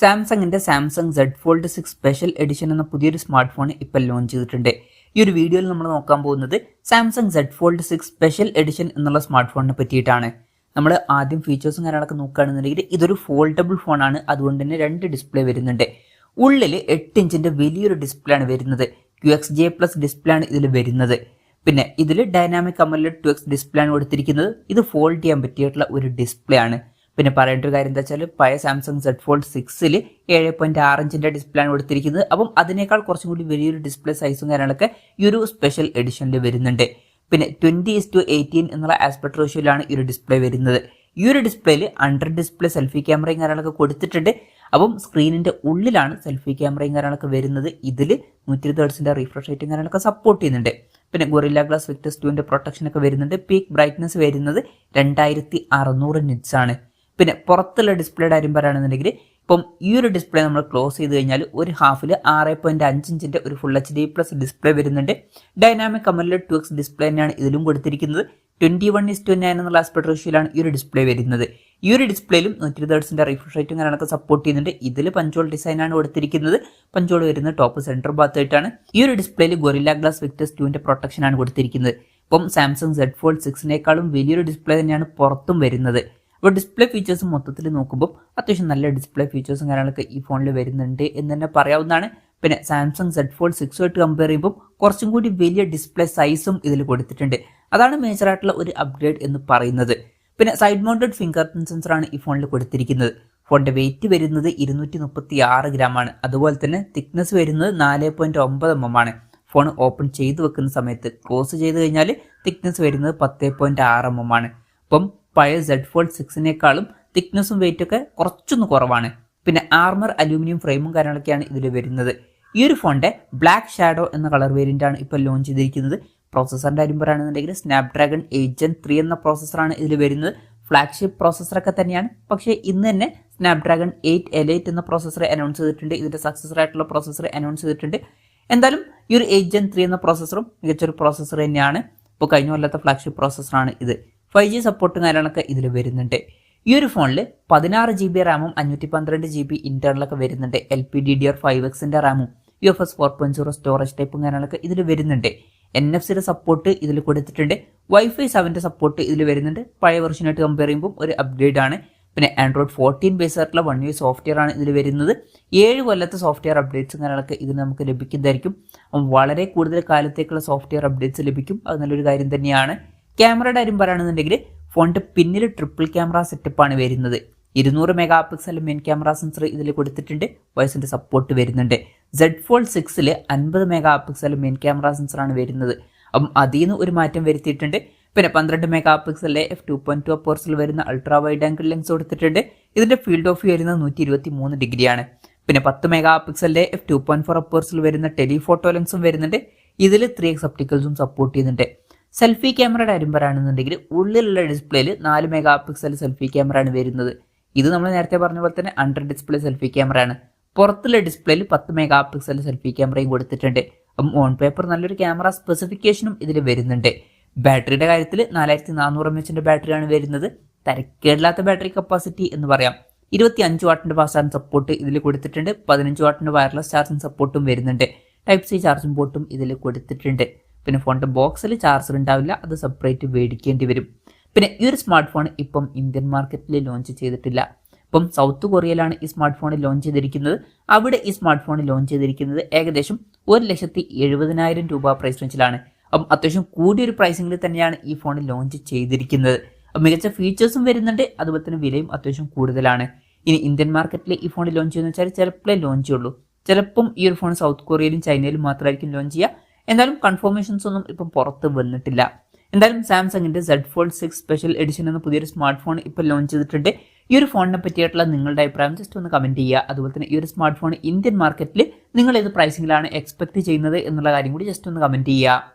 സാംസങ്ങിന്റെ Samsung Z Fold 6 special edition എന്ന പുതിയൊരു സ്മാർട്ട് ഫോൺ ഇപ്പോൾ ലോഞ്ച് ചെയ്തിട്ടുണ്ട്. ഈ ഒരു വീഡിയോയിൽ നമ്മൾ നോക്കാൻ പോകുന്നത് Samsung Z Fold 6 special edition എന്നുള്ള സ്മാർട്ട് ഫോണിനെ പറ്റിയിട്ടാണ്. നമ്മൾ ആദ്യം ഫീച്ചേഴ്സും കാര്യങ്ങളൊക്കെ നോക്കുകയാണെന്നുണ്ടെങ്കിൽ ഇതൊരു ഫോൾഡബിൾ ഫോണാണ്. അതുകൊണ്ട് തന്നെ 2 ഡിസ്പ്ലേ വരുന്നുണ്ട്. ഉള്ളിൽ 8 ഇഞ്ചിന്റെ വലിയൊരു ഡിസ്പ്ലേ ആണ് വരുന്നത്. qxga+ ഡിസ്പ്ലേ ആണ് ഇതിൽ വരുന്നത്. പിന്നെ ഇതിൽ ഡൈനാമിക് AMOLED 2x ഡിസ്പ്ലേ ആണ് കൊടുത്തിരിക്കുന്നത്. ഇത് ഫോൾഡ് ചെയ്യാൻ പറ്റിയിട്ടുള്ള ഒരു ഡിസ്പ്ലേ ആണ്. പിന്നെ പറയേണ്ട ഒരു കാര്യം എന്താ വെച്ചാൽ പഴയ സാംസങ് Z Fold 6ൽ 7.6 ഇഞ്ചിന്റെ ഡിസ്പ്ലേ ആണ് കൊടുത്തിരിക്കുന്നത്. അപ്പം അതിനേക്കാൾ കുറച്ചും കൂടി വലിയൊരു ഡിസ്പ്ലേ സൈസും കാര്യങ്ങളൊക്കെ ഈ ഒരു സ്പെഷ്യൽ എഡിഷനിൽ വരുന്നുണ്ട്. പിന്നെ 20:18 എന്നുള്ള ആസ്പെക്ട് റേഷ്യോയിലാണ് ഈ ഒരു ഡിസ്പ്ലേ വരുന്നത്. ഈ ഒരു ഡിസ്പ്ലേയിൽ അണ്ടർ ഡിസ്പ്ലേ സെൽഫി ക്യാമറയും കാര്യങ്ങളൊക്കെ കൊടുത്തിട്ടുണ്ട്. അപ്പം സ്ക്രീനിന്റെ ഉള്ളിലാണ് സെൽഫി ക്യാമറയും കാര്യങ്ങളൊക്കെ വരുന്നത്. ഇതിൽ 120 Hz റീഫ്രഷ് റേറ്റും കാര്യങ്ങളൊക്കെ സപ്പോർട്ട് ചെയ്യുന്നുണ്ട്. പിന്നെ ഗൊറില്ല ഗ്ലാസ് വിക്ടസ് 2ന്റെ പ്രൊട്ടക്ഷൻ ഒക്കെ വരുന്നുണ്ട്. പീക്ക് ബ്രൈറ്റ്നസ് വരുന്നത് 2600 നിറ്റ്സ് ആണ്. പിന്നെ പുറത്തുള്ള ഡിസ്പ്ലേയുടെ കാര്യം പറയുകയാണെന്നുണ്ടെങ്കിൽ ഇപ്പം ഈ ഒരു ഡിസ്പ്ലേ നമ്മൾ ക്ലോസ് ചെയ്ത് കഴിഞ്ഞാൽ ഒരു ഹാഫിൽ 6.5 ഇഞ്ചിന്റെ ഒരു ഫുൾ HD+ ഡിസ്പ്ലേ വരുന്നുണ്ട്. ഡൈനാമിക് AMOLED 2x ഡിസ്പ്ലേ തന്നെയാണ് ഇതിലും കൊടുത്തിരിക്കുന്നത്. 21:9 എന്നുള്ള ആസ്പെക്ട് റേഷ്യോയിലാണ് ഈ ഒരു ഡിസ്പ്ലേ വരുന്നത്. ഈ ഒരു ഡിസ്പ്ലേയിലും 120 Hz റീഫ്രഷ് റേറ്റും കാര്യങ്ങളൊക്കെ സപ്പോർട്ട് ചെയ്യുന്നുണ്ട്. ഇതിൽ പഞ്ചോൾ ഡിസൈൻ ആണ് കൊടുത്തിരിക്കുന്നത്. പഞ്ചോൾ വരുന്നത് ടോപ്പ് സെന്റർ ഭാഗത്തായിട്ടാണ്. ഈ ഒരു ഡിസ്പ്ലേയിൽ ഗൊറില്ല ഗ്ലാസ് വിക്ടസ് 2ന്റെ പ്രൊട്ടക്ഷൻ ആണ് കൊടുത്തിരിക്കുന്നത്. ഇപ്പം സാംസങ് Z Fold 6നേക്കാളും വലിയൊരു ഡിസ്പ്ലേ തന്നെയാണ് പുറത്തും വരുന്നത്. അപ്പോൾ ഡിസ്പ്ലേ ഫീച്ചേഴ്സ് മൊത്തത്തിൽ നോക്കുമ്പോൾ അത്യാവശ്യം നല്ല ഡിസ്പ്ലേ ഫീച്ചേഴ്സും കാര്യങ്ങളൊക്കെ ഈ ഫോണിൽ വരുന്നുണ്ട് എന്ന് തന്നെ പറയാവുന്നതാണ്. പിന്നെ സാംസങ് Z Fold 6 ആയിട്ട് കമ്പയർ ചെയ്യുമ്പോൾ കുറച്ചും കൂടി വലിയ ഡിസ്പ്ലേ സൈസും ഇതിൽ കൊടുത്തിട്ടുണ്ട്. അതാണ് മേജറായിട്ടുള്ള ഒരു അപ്ഗ്രേഡ് എന്ന് പറയുന്നത്. പിന്നെ സൈഡ് മൗണ്ടഡ് ഫിംഗർ പ്രിന്റ് സെൻസറാണ് ഈ ഫോണിൽ കൊടുത്തിരിക്കുന്നത്. ഫോണിന്റെ വെയിറ്റ് വരുന്നത് 236 ഗ്രാം ആണ്. അതുപോലെ തന്നെ തിക്നെസ് വരുന്നത് 4.9 mm ആണ്. ഫോൺ ഓപ്പൺ ചെയ്ത് വെക്കുന്ന സമയത്ത് ക്ലോസ് ചെയ്ത് കഴിഞ്ഞാൽ തിക്നെസ് വരുന്നത് 10.6 mm ആണ്. അപ്പം പഴയ Z Fold 6നേക്കാളും തിക്നെസ്സും വെയിറ്റും ഒക്കെ കുറച്ചൊന്ന് കുറവാണ്. പിന്നെ ആർമർ അലൂമിനിയം ഫ്രെയിമും കാര്യങ്ങളൊക്കെയാണ് ഇതിൽ വരുന്നത്. ഈ ഒരു ഫോണിന്റെ ബ്ലാക്ക് ഷാഡോ എന്ന കളർ വേരിയന്റ് ആണ് ഇപ്പോൾ ലോഞ്ച് ചെയ്തിരിക്കുന്നത്. പ്രോസസ്സറിന്റെ കാര്യം പറയുകയാണെന്നുണ്ടെങ്കിൽ സ്നാപ്ഡ്രാഗൺ 8 Gen 3 എന്ന പ്രോസസ്സറാണ് ഇതിൽ വരുന്നത്. ഫ്ലാഗ്ഷിപ്പ് പ്രോസസ്സറൊക്കെ തന്നെയാണ്. പക്ഷേ ഇന്ന് തന്നെ സ്നാപ്ഡ്രാഗൺ 8 Elite എന്ന പ്രോസസ്സർ അനൗൺസ് ചെയ്തിട്ടുണ്ട്. ഇതിന്റെ സക്സസർ ആയിട്ടുള്ള പ്രോസസ്സർ അനൗൺസ് ചെയ്തിട്ടുണ്ട്. എന്തായാലും ഈ ഒരു 8 Gen 3 എന്ന പ്രോസസ്സറും മികച്ചൊരു പ്രോസസ്സർ തന്നെയാണ്. ഇപ്പോൾ കഴിഞ്ഞ കൊല്ലത്തെ ഫ്ലാഗ്ഷിപ്പ് പ്രോസസ്സറാണ് ഇത്. 5G സപ്പോർട്ടും കാര്യങ്ങളൊക്കെ ഇതിൽ വരുന്നുണ്ട്. ഈ ഒരു ഫോണിൽ 16 GB റാമും 512 GB ഇന്റർണലൊക്കെ വരുന്നുണ്ട്. LPDDR5Xന്റെ റാമും UFS 4.0 സ്റ്റോറേജ് ടൈപ്പും കാര്യങ്ങളൊക്കെ ഇതിൽ വരുന്നുണ്ട്. NFC സപ്പോർട്ട് ഇതിൽ കൊടുത്തിട്ടുണ്ട്. Wi-Fi 7ന്റെ സപ്പോർട്ട് ഇതിൽ വരുന്നുണ്ട്. പഴയ വെർഷനായിട്ട് കമ്പയർ ചെയ്യുമ്പോൾ ഒരു അപ്ഗ്രേഡ് ആണ്. പിന്നെ Android 14 ബേസ് ആയിട്ടുള്ള 1 UI സോഫ്റ്റ്വെയർ ആണ് ഇതിൽ വരുന്നത്. 7 കൊല്ലത്തെ സോഫ്റ്റ്വെയർ അപ്ഡേറ്റ്സും കാര്യങ്ങളൊക്കെ ഇതിൽ നമുക്ക് ലഭിക്കുന്നതായിരിക്കും. വളരെ കൂടുതൽ കാലത്തേക്കുള്ള സോഫ്റ്റ്വെയർ അപ്ഡേറ്റ്സ് ലഭിക്കും. അത് നല്ലൊരു കാര്യം തന്നെയാണ്. ക്യാമറയുടെ കാര്യം പറയുകയാണെന്നുണ്ടെങ്കിൽ ഫോണിന്റെ പിന്നിൽ ട്രിപ്പിൾ ക്യാമറ സെറ്റപ്പാണ് വരുന്നത്. 200 MP മെയിൻ ക്യാമറ സെൻസർ ഇതിൽ കൊടുത്തിട്ടുണ്ട്. വോയിസിന്റെ സപ്പോർട്ട് വരുന്നുണ്ട്. Z Fold 6ൽ 50 MP മെയിൻ ക്യാമറ സെൻസറാണ് വരുന്നത്. അപ്പം അതിൽ നിന്ന് ഒരു മാറ്റം വരുത്തിയിട്ടുണ്ട്. പിന്നെ 12 MP f2.2 അപ്പേഴ്സിൽ വരുന്ന അൾട്രാ വൈഡ് ആംഗിൾ ലെൻസ് കൊടുത്തിട്ടുണ്ട്. ഇതിന്റെ ഫീൽഡ് ഓഫ് വ്യൂ വരുന്നത് 123 ഡിഗ്രിയാണ്. പിന്നെ 10 MP f2.4 അപ്പേഴ്സിൽ വരുന്ന ടെലിഫോട്ടോ ലെൻസും വരുന്നുണ്ട്. ഇതിൽ 3x ഒപ്റ്റിക്കൽസും സപ്പോർട്ട് ചെയ്യുന്നുണ്ട്. സെൽഫി ക്യാമറയുടെ കാര്യം പറയുകയാണെന്നുണ്ടെങ്കിൽ ഉള്ളിലുള്ള ഡിസ്പ്ലേയിൽ 4 MP സെൽഫി ക്യാമറ ആണ് വരുന്നത്. ഇത് നമ്മൾ നേരത്തെ പറഞ്ഞ പോലെ തന്നെ അണ്ടർ ഡിസ്പ്ലേ സെൽഫി ക്യാമറ ആണ്. പുറത്തുള്ള ഡിസ്പ്ലേയിൽ 10 MP സെൽഫി ക്യാമറയും കൊടുത്തിട്ടുണ്ട്. അപ്പം ഓൺ പേപ്പർ നല്ലൊരു ക്യാമറ സ്പെസിഫിക്കേഷനും ഇതിൽ വരുന്നുണ്ട്. ബാറ്ററിയുടെ കാര്യത്തിൽ 4400 mAh ബാറ്ററിയാണ് വരുന്നത്. തരക്കേടില്ലാത്ത ബാറ്ററി കപ്പാസിറ്റി എന്ന് പറയാം. 25 വാട്ടിന്റെ ഫാസ്റ്റ് ചാർജിംഗ് സപ്പോർട്ട് ഇതിൽ കൊടുത്തിട്ടുണ്ട്. 15 വാട്ടിന്റെ വയർലെസ് ചാർജിംഗ് സപ്പോർട്ടും വരുന്നുണ്ട്. Type C ചാർജിംഗ് പോർട്ടും ഇതിൽ കൊടുത്തിട്ടുണ്ട്. പിന്നെ ഫോണിന്റെ ബോക്സിൽ ചാർജർ ഉണ്ടാവില്ല, അത് സെപ്പറേറ്റ് മേടിക്കേണ്ടി വരും. പിന്നെ ഈ ഒരു സ്മാർട്ട് ഫോൺ ഇപ്പം ഇന്ത്യൻ മാർക്കറ്റിൽ ലോഞ്ച് ചെയ്തിട്ടില്ല. ഇപ്പം സൗത്ത് കൊറിയയിലാണ് ഈ സ്മാർട്ട് ഫോൺ ലോഞ്ച് ചെയ്തിരിക്കുന്നത്. അവിടെ ഈ സ്മാർട്ട് ഫോൺ ലോഞ്ച് ചെയ്തിരിക്കുന്നത് ഏകദേശം 1,70,000 രൂപ പ്രൈസ് റേഞ്ചിലാണ്. അപ്പം അത്യാവശ്യം കൂടിയൊരു പ്രൈസിംഗിൽ തന്നെയാണ് ഈ ഫോൺ ലോഞ്ച് ചെയ്തിരിക്കുന്നത്. മികച്ച ഫീച്ചേഴ്സും വരുന്നുണ്ട്. അതുപോലെ തന്നെ വിലയും അത്യാവശ്യം കൂടുതലാണ്. ഇനി ഇന്ത്യൻ മാർക്കറ്റിൽ ഈ ഫോൺ ലോഞ്ച് ചെയ്യുന്ന വെച്ചാൽ ചിലപ്പോഴേ ലോഞ്ച് ചെയ്യുള്ളൂ. ചിലപ്പം ഈ ഒരു ഫോൺ സൗത്ത് കൊറിയയിലും ചൈനയിലും മാത്രമായിരിക്കും ലോഞ്ച് ചെയ്യുക. എന്തായാലും കൺഫർമേഷൻസ് ഒന്നും ഇപ്പം പുറത്ത് വന്നിട്ടില്ല. എന്തായാലും സാംസങ്ങിന്റെ Z Fold 6 സ്പെഷ്യൽ എഡിഷൻ എന്ന പുതിയൊരു സ്മാർട്ട് ഫോൺ ഇപ്പോൾ ലോഞ്ച് ചെയ്തിട്ടുണ്ട്. ഈ ഒരു ഫോണിനെ പറ്റിയിട്ടുള്ള നിങ്ങളുടെ അഭിപ്രായം ജസ്റ്റ് ഒന്ന് കമന്റ് ചെയ്യുക. അതുപോലെ തന്നെ ഈ ഒരു സ്മാർട്ട് ഫോൺ ഇന്ത്യൻ മാർക്കറ്റിൽ നിങ്ങൾ ഏത് പ്രൈസിംഗിലാണ് എക്സ്പെക്ട് ചെയ്യുന്നത് എന്നുള്ള കാര്യം കൂടി ജസ്റ്റ് ഒന്ന് കമന്റ് ചെയ്യുക.